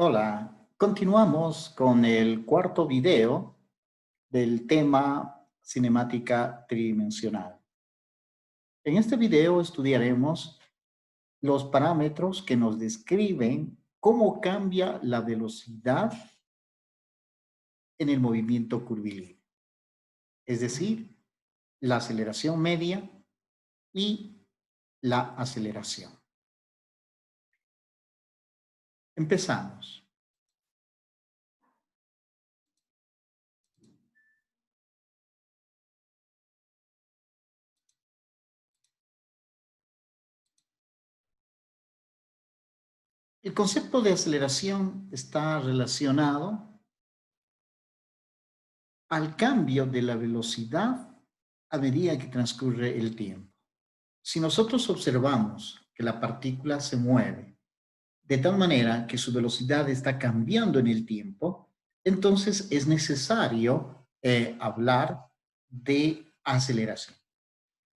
Hola, continuamos con el cuarto video del tema cinemática tridimensional. En este video estudiaremos los parámetros que nos describen cómo cambia la velocidad en el movimiento curvilíneo, es decir, la aceleración media y la aceleración. Empezamos. El concepto de aceleración está relacionado al cambio de la velocidad a medida que transcurre el tiempo. Si nosotros observamos que la partícula se mueve de tal manera que su velocidad está cambiando en el tiempo, entonces es necesario hablar de aceleración.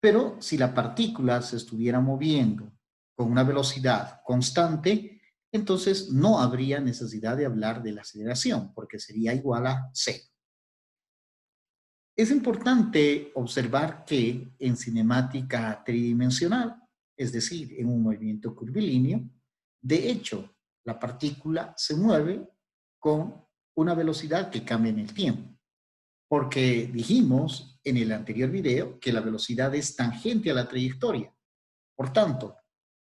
Pero si la partícula se estuviera moviendo con una velocidad constante, entonces no habría necesidad de hablar de la aceleración, porque sería igual a cero. Es importante observar que en cinemática tridimensional, es decir, en un movimiento curvilíneo, de hecho, la partícula se mueve con una velocidad que cambia en el tiempo, porque dijimos en el anterior video que la velocidad es tangente a la trayectoria. Por tanto,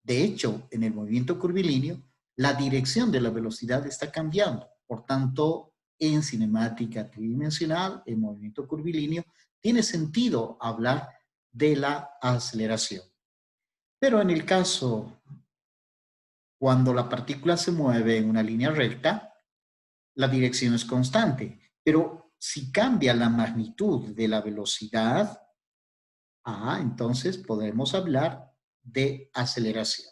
de hecho, en el movimiento curvilíneo, la dirección de la velocidad está cambiando. Por tanto, en cinemática tridimensional, en movimiento curvilíneo, tiene sentido hablar de la aceleración. Pero en el caso cuando la partícula se mueve en una línea recta, la dirección es constante. Pero si cambia la magnitud de la velocidad, entonces podemos hablar de aceleración.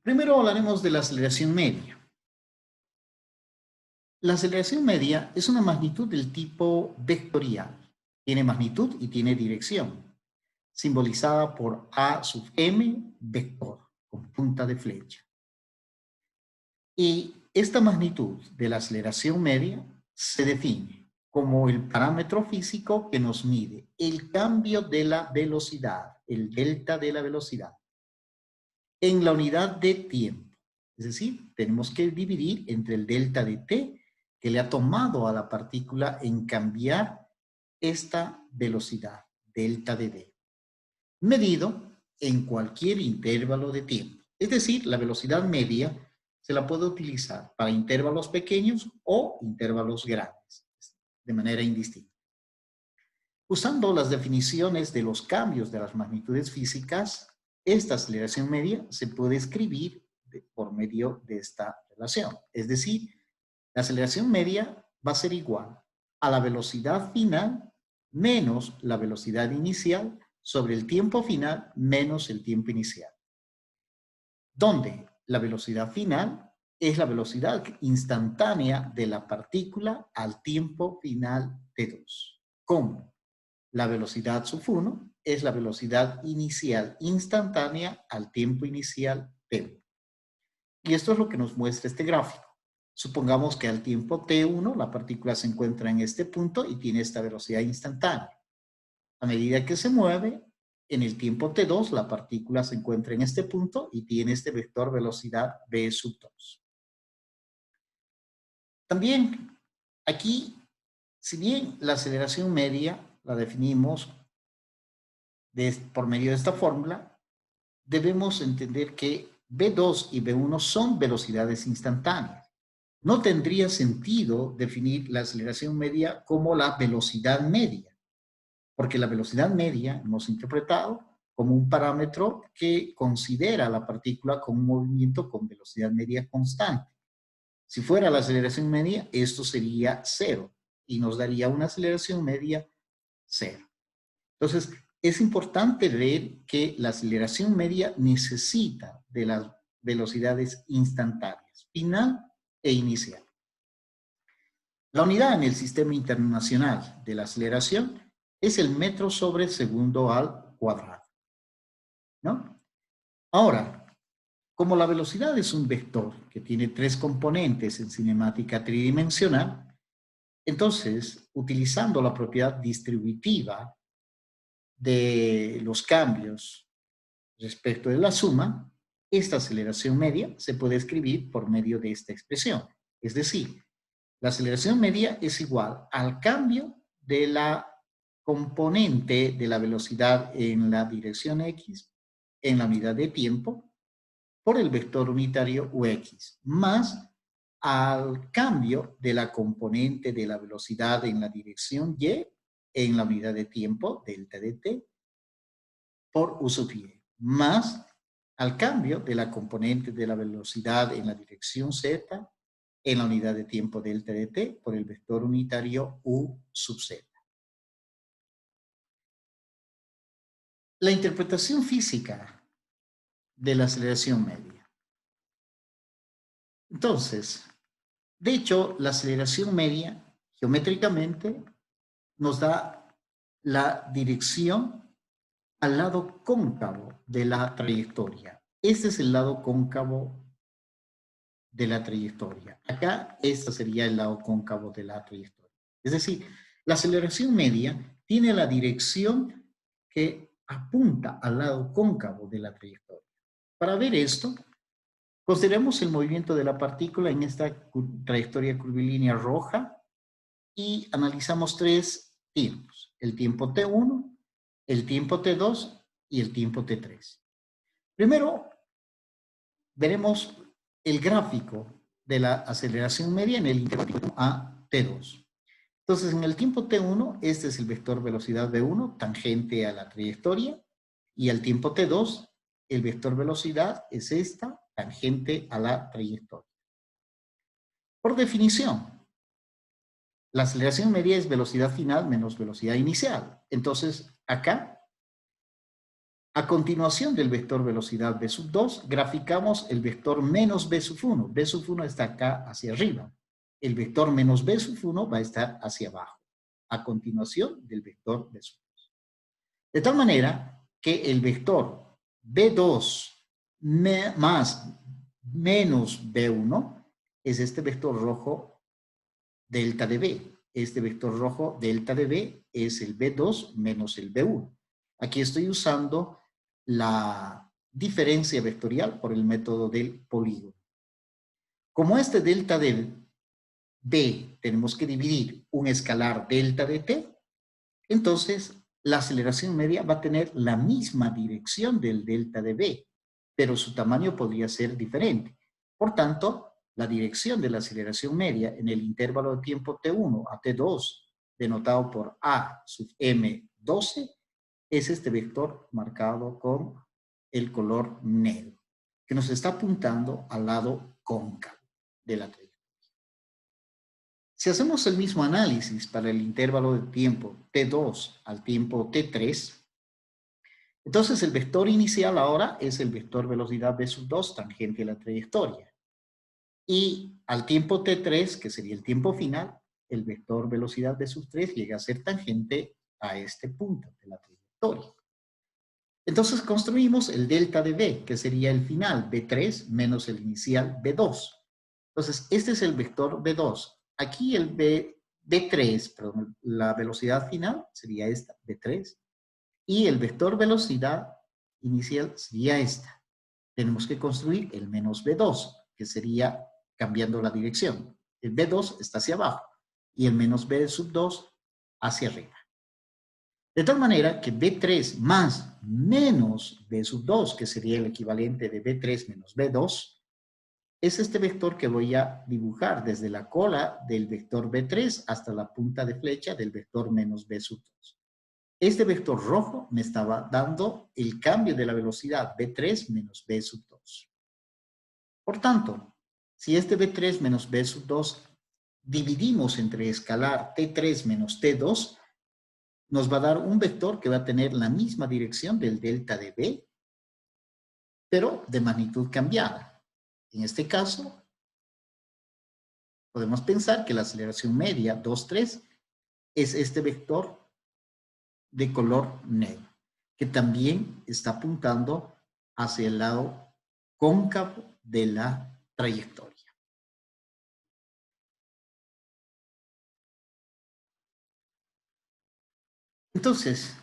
Primero hablaremos de la aceleración media. La aceleración media es una magnitud del tipo vectorial. Tiene magnitud y tiene dirección, simbolizada por A sub m vector, con punta de flecha. Y esta magnitud de la aceleración media se define como el parámetro físico que nos mide el cambio de la velocidad, el delta de la velocidad, en la unidad de tiempo. Es decir, tenemos que dividir entre el delta de t que le ha tomado a la partícula en cambiar esta velocidad, delta de d, medido en cualquier intervalo de tiempo. Es decir, la velocidad media se la puede utilizar para intervalos pequeños o intervalos grandes, de manera indistinta. Usando las definiciones de los cambios de las magnitudes físicas, esta aceleración media se puede escribir por medio de esta relación. Es decir, la aceleración media va a ser igual a la velocidad final menos la velocidad inicial sobre el tiempo final menos el tiempo inicial, donde la velocidad final es la velocidad instantánea de la partícula al tiempo final t2, como la velocidad sub 1 es la velocidad inicial instantánea al tiempo inicial t1. Y esto es lo que nos muestra este gráfico. Supongamos que al tiempo t1 la partícula se encuentra en este punto y tiene esta velocidad instantánea. A medida que se mueve, en el tiempo t2 la partícula se encuentra en este punto y tiene este vector velocidad v sub 2. También aquí, si bien la aceleración media la definimos por medio de esta fórmula, debemos entender que v2 y v1 son velocidades instantáneas. No tendría sentido definir la aceleración media como la velocidad media, porque la velocidad media hemos interpretado como un parámetro que considera a la partícula como un movimiento con velocidad media constante. Si fuera la aceleración media, esto sería cero y nos daría una aceleración media cero. Entonces, es importante ver que la aceleración media necesita de las velocidades instantáneas, final e inicial. La unidad en el Sistema Internacional de la Aceleración es el metro sobre segundo al cuadrado, ¿no? Ahora, como la velocidad es un vector que tiene tres componentes en cinemática tridimensional, entonces, utilizando la propiedad distributiva de los cambios respecto de la suma, esta aceleración media se puede escribir por medio de esta expresión. Es decir, la aceleración media es igual al cambio de la componente de la velocidad en la dirección X en la unidad de tiempo por el vector unitario UX, más al cambio de la componente de la velocidad en la dirección Y en la unidad de tiempo, delta de t, por U sub Y, más al cambio de la componente de la velocidad en la dirección Z en la unidad de tiempo delta de t por el vector unitario U sub Z. La interpretación física de la aceleración media. Entonces, de hecho, la aceleración media geométricamente nos da la dirección al lado cóncavo de la trayectoria. Este es el lado cóncavo de la trayectoria. Acá, este sería el lado cóncavo de la trayectoria. Es decir, la aceleración media tiene la dirección que apunta al lado cóncavo de la trayectoria. Para ver esto, consideremos el movimiento de la partícula en esta trayectoria curvilínea roja y analizamos tres tiempos: el tiempo t1, el tiempo t2 y el tiempo t3. Primero, veremos el gráfico de la aceleración media en el intervalo a t2. Entonces, en el tiempo t1, este es el vector velocidad v1, tangente a la trayectoria, y al tiempo t2, el vector velocidad es esta, tangente a la trayectoria. Por definición, la aceleración media es velocidad final menos velocidad inicial. Entonces, acá, a continuación del vector velocidad v sub 2, graficamos el vector menos v sub 1. V sub 1 está acá hacia arriba. El vector menos v sub 1 va a estar hacia abajo, a continuación del vector v sub 2. De tal manera que el vector v2 más menos v1 es este vector rojo delta de v. Este vector rojo delta de v es el v2 menos el v1. Aquí estoy usando la diferencia vectorial por el método del polígono. Como este delta de v tenemos que dividir un escalar delta de t, entonces la aceleración media va a tener la misma dirección del delta de v, pero su tamaño podría ser diferente. Por tanto, la dirección de la aceleración media en el intervalo de tiempo t1 a t2, denotado por a sub m12, es este vector marcado con el color negro, que nos está apuntando al lado cóncavo de la trayectoria. Si hacemos el mismo análisis para el intervalo de tiempo t2 al tiempo t3, entonces el vector inicial ahora es el vector velocidad v sub 2 tangente a la trayectoria. Y al tiempo t3, que sería el tiempo final, el vector velocidad v sub 3 llega a ser tangente a este punto de la trayectoria. Entonces construimos el delta de v, que sería el final, v3 menos el inicial, v2. Entonces, este es el vector v2. Aquí el v3, perdón, la velocidad final sería esta, v3. Y el vector velocidad inicial sería esta. Tenemos que construir el menos v2, que sería cambiando la dirección. El v2 está hacia abajo y el menos v sub 2 hacia arriba. De tal manera que v3 más menos v sub 2, que sería el equivalente de v3 menos v2, es este vector que voy a dibujar desde la cola del vector v3 hasta la punta de flecha del vector menos v sub 2. Este vector rojo me estaba dando el cambio de la velocidad v3 menos v sub 2. Por tanto, si este v3 menos v sub 2 dividimos entre escalar t3 menos t2, nos va a dar un vector que va a tener la misma dirección del delta de v, pero de magnitud cambiada. En este caso, podemos pensar que la aceleración media 2, 3 es este vector de color negro, que también está apuntando hacia el lado cóncavo de la trayectoria. Entonces,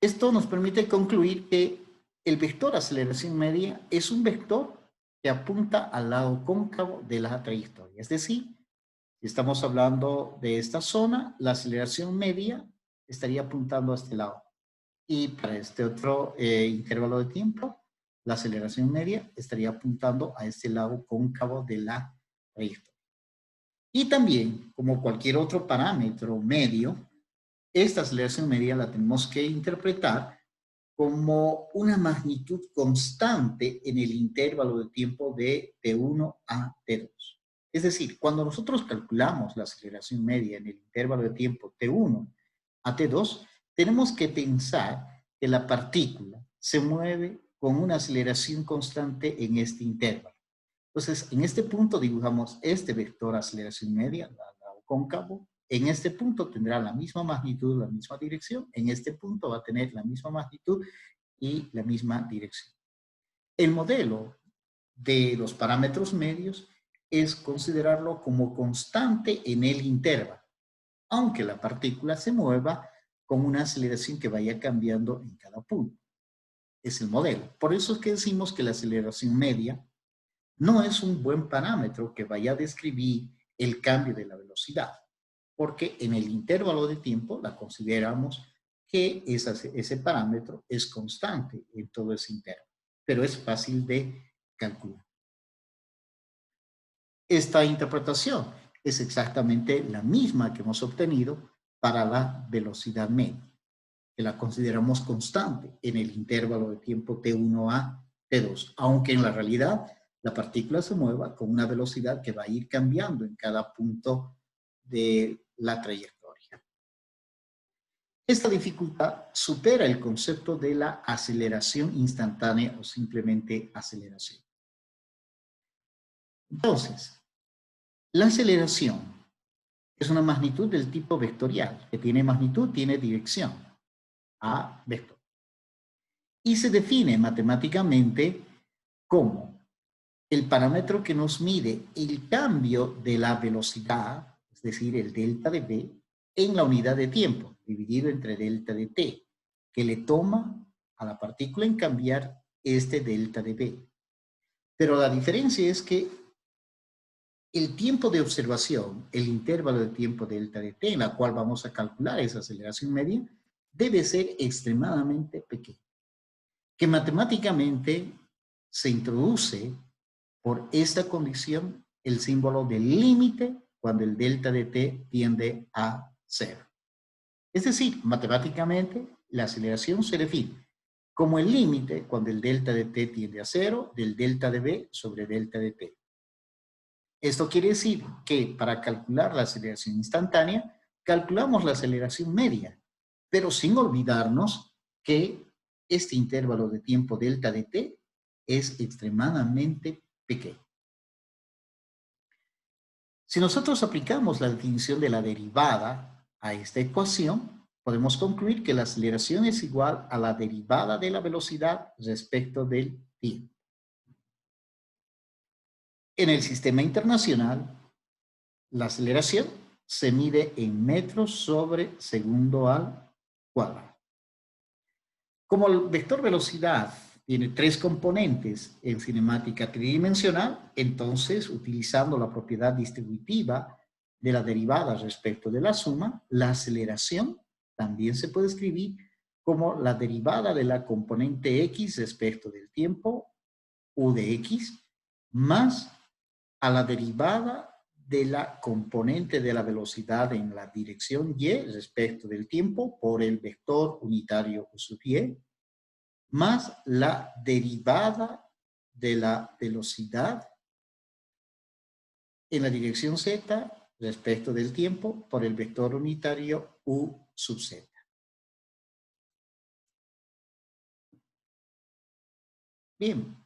esto nos permite concluir que el vector aceleración media es un vector que apunta al lado cóncavo de la trayectoria. Es decir, si estamos hablando de esta zona, la aceleración media estaría apuntando a este lado. Y para este otro intervalo de tiempo, la aceleración media estaría apuntando a este lado cóncavo de la trayectoria. Y también, como cualquier otro parámetro medio, esta aceleración media la tenemos que interpretar como una magnitud constante en el intervalo de tiempo de T1 a T2. Es decir, cuando nosotros calculamos la aceleración media en el intervalo de tiempo T1 a T2, tenemos que pensar que la partícula se mueve con una aceleración constante en este intervalo. Entonces, en este punto dibujamos este vector aceleración media, lado cóncavo. En este punto tendrá la misma magnitud, la misma dirección. En este punto va a tener la misma magnitud y la misma dirección. El modelo de los parámetros medios es considerarlo como constante en el intervalo, aunque la partícula se mueva con una aceleración que vaya cambiando en cada punto. Es el modelo. Por eso es que decimos que la aceleración media no es un buen parámetro que vaya a describir el cambio de la velocidad, porque en el intervalo de tiempo la consideramos que ese parámetro es constante en todo ese intervalo, pero es fácil de calcular. Esta interpretación es exactamente la misma que hemos obtenido para la velocidad media, que la consideramos constante en el intervalo de tiempo T1 a T2, aunque en la realidad la partícula se mueva con una velocidad que va a ir cambiando en cada punto de la trayectoria. Esta dificultad supera el concepto de la aceleración instantánea o simplemente aceleración. Entonces, la aceleración es una magnitud del tipo vectorial, que tiene magnitud, tiene dirección, a vector. Y se define matemáticamente como el parámetro que nos mide el cambio de la velocidad, es decir, el delta de v, en la unidad de tiempo, dividido entre delta de t, que le toma a la partícula en cambiar este delta de v. Pero la diferencia es que el tiempo de observación, el intervalo de tiempo delta de t, en la cual vamos a calcular esa aceleración media, debe ser extremadamente pequeño, que matemáticamente se introduce por esta condición el símbolo del límite cuando el delta de t tiende a 0. Es decir, matemáticamente la aceleración se define como el límite cuando el delta de t tiende a 0 del delta de v sobre delta de t. Esto quiere decir que para calcular la aceleración instantánea, calculamos la aceleración media, pero sin olvidarnos que este intervalo de tiempo delta de t es extremadamente pequeño. Si nosotros aplicamos la definición de la derivada a esta ecuación, podemos concluir que la aceleración es igual a la derivada de la velocidad respecto del tiempo. En el sistema internacional, la aceleración se mide en metros sobre segundo al cuadrado. Como el vector velocidad tiene tres componentes en cinemática tridimensional, entonces, utilizando la propiedad distributiva de la derivada respecto de la suma, la aceleración también se puede escribir como la derivada de la componente x respecto del tiempo, u de x, más a la derivada de la componente de la velocidad en la dirección y respecto del tiempo por el vector unitario u sub y, más la derivada de la velocidad en la dirección z respecto del tiempo por el vector unitario u sub z. Bien,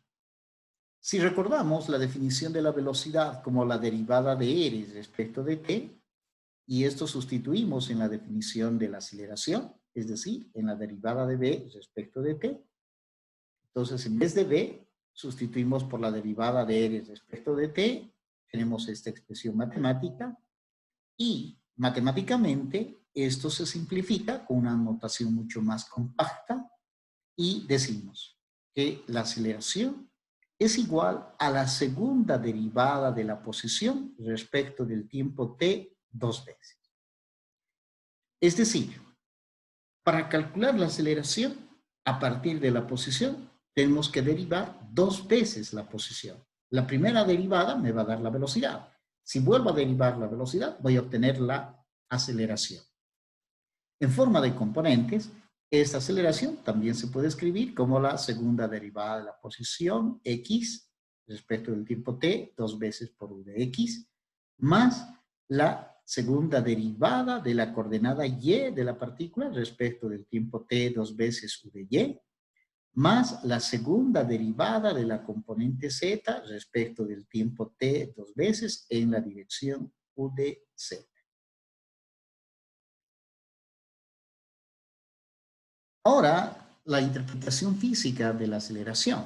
si recordamos la definición de la velocidad como la derivada de r respecto de t, y esto sustituimos en la definición de la aceleración, es decir, en la derivada de v respecto de t, Entonces, en vez de b, sustituimos por la derivada de r respecto de t, tenemos esta expresión matemática, y matemáticamente esto se simplifica con una notación mucho más compacta, y decimos que la aceleración es igual a la segunda derivada de la posición respecto del tiempo t 2 veces. Es decir, para calcular la aceleración a partir de la posición, tenemos que derivar 2 veces la posición. La primera derivada me va a dar la velocidad. Si vuelvo a derivar la velocidad, voy a obtener la aceleración. En forma de componentes, esta aceleración también se puede escribir como la segunda derivada de la posición x respecto del tiempo t, 2 veces por u de x, más la segunda derivada de la coordenada y de la partícula respecto del tiempo t, 2 veces u de y, más la segunda derivada de la componente z respecto del tiempo t, 2 veces en la dirección u de z. Ahora, la interpretación física de la aceleración.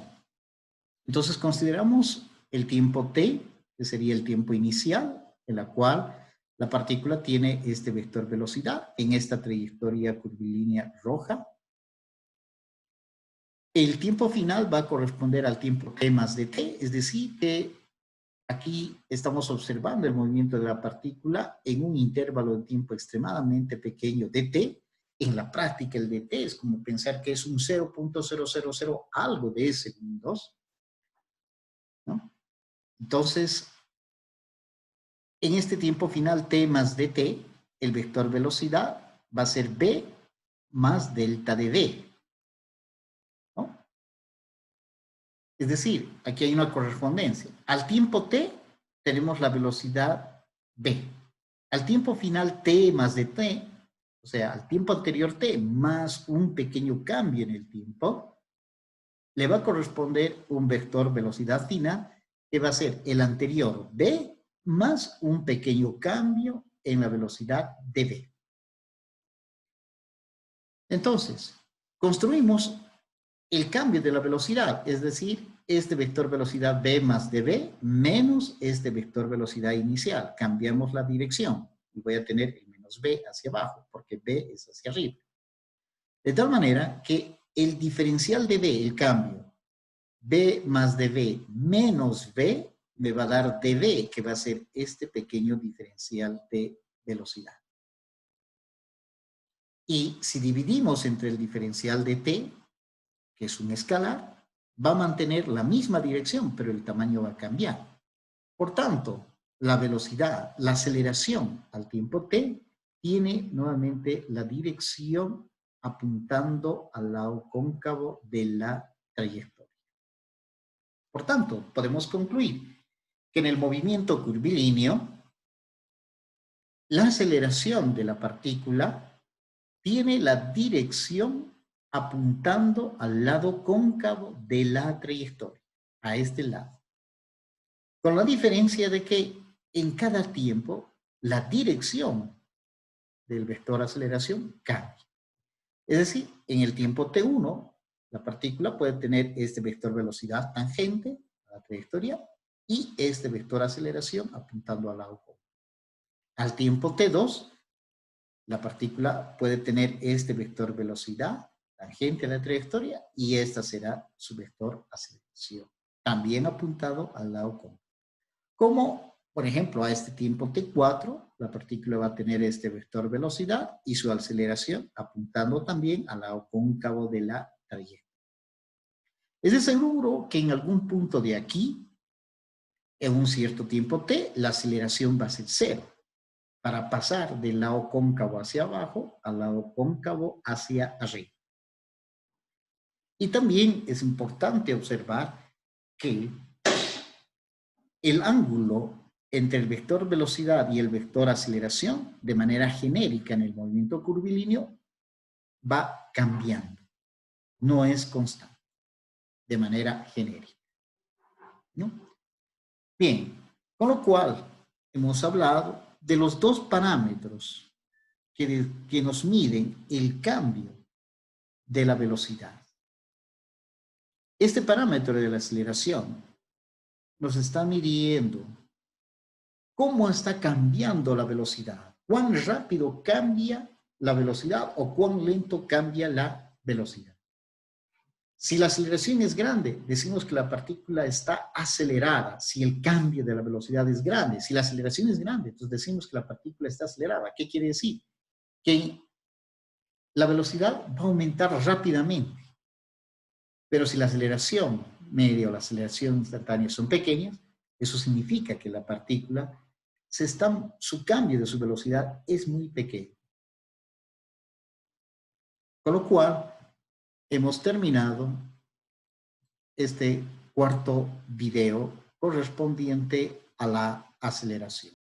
Entonces, consideramos el tiempo t, que sería el tiempo inicial, en la cual la partícula tiene este vector velocidad en esta trayectoria curvilínea roja. El tiempo final va a corresponder al tiempo t más dt, es decir, que aquí estamos observando el movimiento de la partícula en un intervalo de tiempo extremadamente pequeño dt. En la práctica, el dt es como pensar que es un 0.000 algo de segundos, ¿no? Entonces, en este tiempo final t más dt, el vector velocidad va a ser b más delta de v, ¿no? Es decir, aquí hay una correspondencia. Al tiempo t tenemos la velocidad v. Al tiempo final t más dt, o sea, al tiempo anterior t más un pequeño cambio en el tiempo, le va a corresponder un vector velocidad final que va a ser el anterior v más un pequeño cambio en la velocidad de v. Entonces, construimos el cambio de la velocidad, es decir, este vector velocidad v más dv menos este vector velocidad inicial. Cambiamos la dirección y voy a tener el menos v hacia abajo, porque v es hacia arriba. De tal manera que el diferencial de v, el cambio, v más dv menos v, me va a dar dv, que va a ser este pequeño diferencial de velocidad. Y si dividimos entre el diferencial de t, que es un escalar, va a mantener la misma dirección, pero el tamaño va a cambiar. Por tanto, la velocidad, la aceleración al tiempo t, tiene nuevamente la dirección apuntando al lado cóncavo de la trayectoria. Por tanto, podemos concluir que en el movimiento curvilíneo, la aceleración de la partícula tiene la dirección apuntando al lado cóncavo de la trayectoria, a este lado. Con la diferencia de que en cada tiempo la dirección del vector aceleración cambia. Es decir, en el tiempo t1, la partícula puede tener este vector velocidad tangente a la trayectoria y este vector aceleración apuntando al lado cóncavo. Al tiempo t2, la partícula puede tener este vector velocidad tangente a la trayectoria y esta será su vector aceleración, también apuntado al lado cóncavo. Como, por ejemplo, a este tiempo t4, la partícula va a tener este vector velocidad y su aceleración apuntando también al lado cóncavo de la trayectoria. Es de seguro que en algún punto de aquí, en un cierto tiempo t, la aceleración va a ser cero, para pasar del lado cóncavo hacia abajo al lado cóncavo hacia arriba. Y también es importante observar que el ángulo entre el vector velocidad y el vector aceleración, de manera genérica en el movimiento curvilíneo, va cambiando. No es constante, de manera genérica, ¿no? Bien, con lo cual hemos hablado de los dos parámetros que nos miden el cambio de la velocidad. Este parámetro de la aceleración nos está midiendo cómo está cambiando la velocidad, cuán rápido cambia la velocidad o cuán lento cambia la velocidad. Si la aceleración es grande, decimos que la partícula está acelerada, si el cambio de la velocidad es grande. Si la aceleración es grande, entonces decimos que la partícula está acelerada. ¿Qué quiere decir? Que la velocidad va a aumentar rápidamente. Pero si la aceleración media o la aceleración instantánea son pequeñas, eso significa que la partícula, su cambio de su velocidad es muy pequeño. Con lo cual, hemos terminado este cuarto video correspondiente a la aceleración.